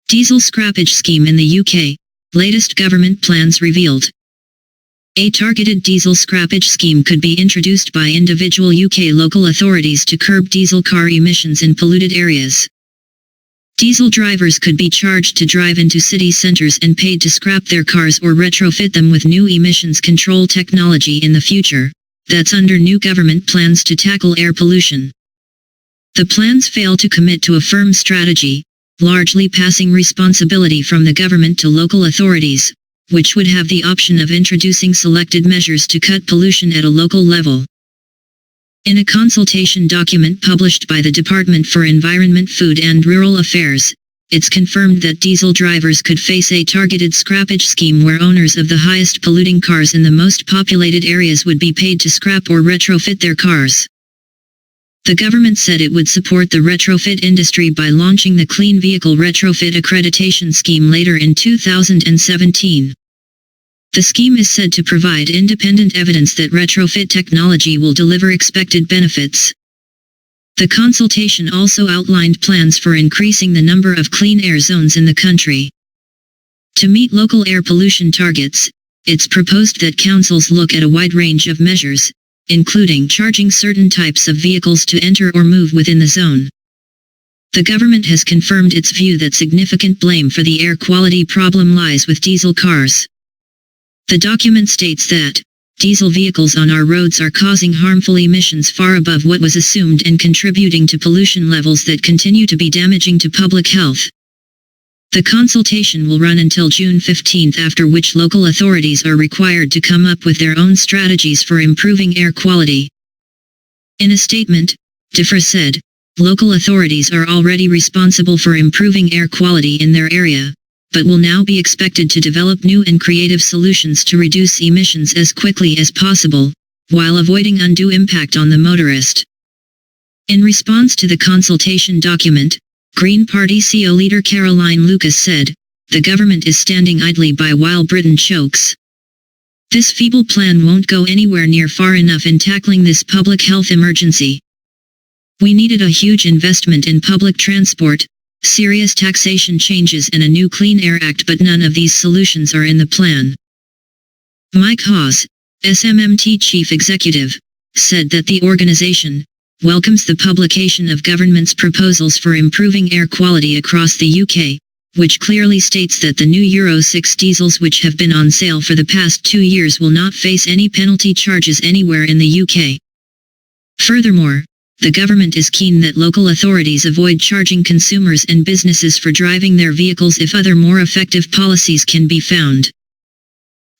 Diesel scrappage scheme in the UK. Latest government plans revealed. A targeted diesel scrappage scheme could be introduced by individual UK local authorities to curb diesel car emissions in polluted areas. Diesel drivers could be charged to drive into city centres and paid to scrap their cars or retrofit them with new emissions control technology in the future. That's under new government plans to tackle air pollution. The plans fail to commit to a firm strategy, largely passing responsibility from the government to local authorities, which would have the option of introducing selected measures to cut pollution at a local level. In a consultation document published by the Department for Environment, Food and Rural Affairs, it's confirmed that diesel drivers could face a targeted scrappage scheme where owners of the highest polluting cars in the most populated areas would be paid to scrap or retrofit their cars. The government said it would support the retrofit industry by launching the Clean Vehicle Retrofit Accreditation Scheme later in 2017. The scheme is said to provide independent evidence that retrofit technology will deliver expected benefits. The consultation also outlined plans for increasing the number of clean air zones in the country. To meet local air pollution targets, it's proposed that councils look at a wide range of measures, including charging certain types of vehicles to enter or move within the zone. The government has confirmed its view that significant blame for the air quality problem lies with diesel cars. The document states that diesel vehicles on our roads are causing harmful emissions far above what was assumed and contributing to pollution levels that continue to be damaging to public health. The consultation will run until June 15, after which local authorities are required to come up with their own strategies for improving air quality. In a statement, DEFRA said, local authorities are already responsible for improving air quality in their area, but will now be expected to develop new and creative solutions to reduce emissions as quickly as possible, while avoiding undue impact on the motorist. In response to the consultation document, Green Party CO leader Caroline Lucas said, "The government is standing idly by while Britain chokes. This feeble plan won't go anywhere near far enough in tackling this public health emergency. We needed a huge investment in public transport, serious taxation changes and a new Clean Air Act, but none of these solutions are in the plan." Mike Hawes, SMMT chief executive, said that the organization welcomes the publication of government's proposals for improving air quality across the UK, which clearly states that the new Euro 6 diesels which have been on sale for the past 2 years will not face any penalty charges anywhere in the UK. Furthermore, the government is keen that local authorities avoid charging consumers and businesses for driving their vehicles if other more effective policies can be found.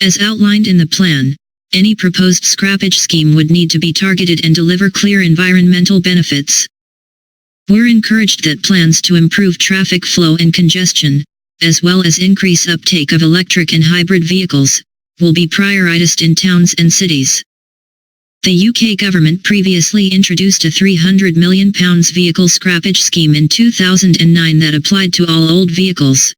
As outlined in the plan, any proposed scrappage scheme would need to be targeted and deliver clear environmental benefits. We're encouraged that plans to improve traffic flow and congestion, as well as increase uptake of electric and hybrid vehicles, will be prioritized in towns and cities. The UK government previously introduced a £300 million vehicle scrappage scheme in 2009 that applied to all old vehicles.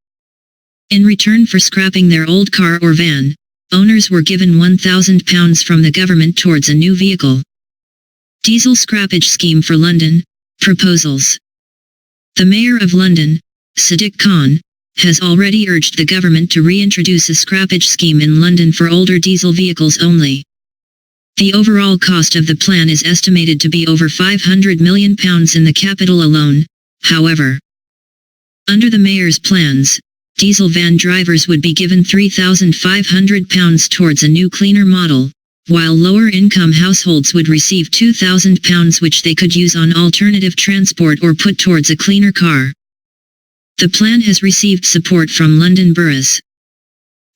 In return for scrapping their old car or van, owners were given £1,000 from the government towards a new vehicle. Diesel scrappage scheme for London, proposals. The Mayor of London, Sadiq Khan, has already urged the government to reintroduce a scrappage scheme in London for older diesel vehicles only. The overall cost of the plan is estimated to be over £500 million in the capital alone, however. Under the Mayor's plans, diesel van drivers would be given £3,500 towards a new cleaner model, while lower-income households would receive £2,000 which they could use on alternative transport or put towards a cleaner car. The plan has received support from London boroughs.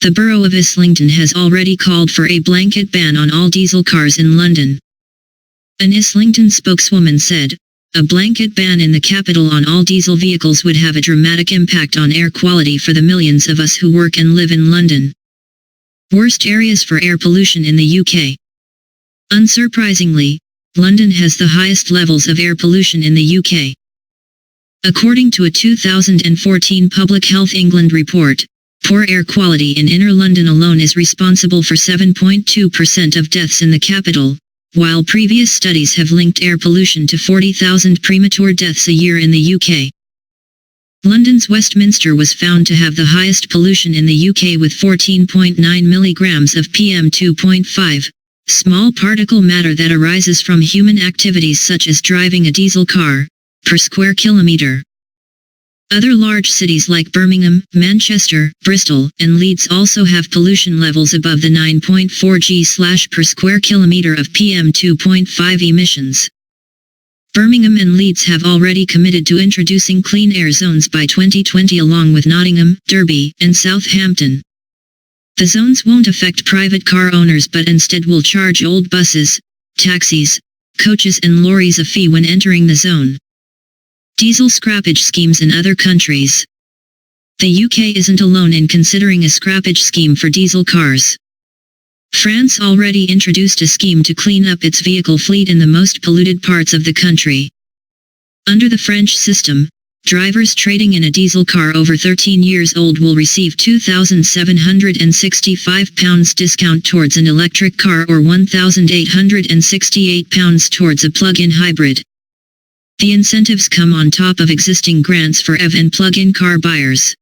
The Borough of Islington has already called for a blanket ban on all diesel cars in London. An Islington spokeswoman said, "A blanket ban in the capital on all diesel vehicles would have a dramatic impact on air quality for the millions of us who work and live in London." Worst areas for air pollution in the UK. Unsurprisingly, London has the highest levels of air pollution in the UK. According to a 2014 Public Health England report, poor air quality in inner London alone is responsible for 7.2% of deaths in the capital, while previous studies have linked air pollution to 40,000 premature deaths a year in the UK. London's Westminster was found to have the highest pollution in the UK with 14.9 milligrams of PM2.5, small particle matter that arises from human activities such as driving a diesel car, per square kilometre. Other large cities like Birmingham, Manchester, Bristol, and Leeds also have pollution levels above the 9.4 g per square kilometre of PM2.5 emissions. Birmingham and Leeds have already committed to introducing clean air zones by 2020 along with Nottingham, Derby, and Southampton. The zones won't affect private car owners but instead will charge old buses, taxis, coaches and lorries a fee when entering the zone. Diesel scrappage schemes in other countries. The UK isn't alone in considering a scrappage scheme for diesel cars. France already introduced a scheme to clean up its vehicle fleet in the most polluted parts of the country. Under the French system, drivers trading in a diesel car over 13 years old will receive £2,765 discount towards an electric car or £1,868 towards a plug-in hybrid. The incentives come on top of existing grants for EV and plug-in car buyers.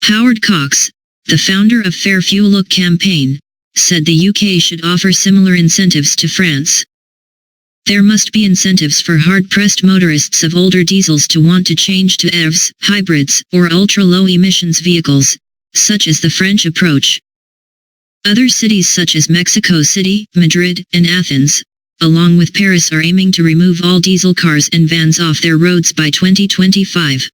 Howard Cox, the founder of Fair Fuel Look campaign, said the UK should offer similar incentives to France. There must be incentives for hard-pressed motorists of older diesels to want to change to EVs, hybrids, or ultra-low emissions vehicles, such as the French approach. Other cities such as Mexico City, Madrid, and Athens, along with Paris, are aiming to remove all diesel cars and vans off their roads by 2025.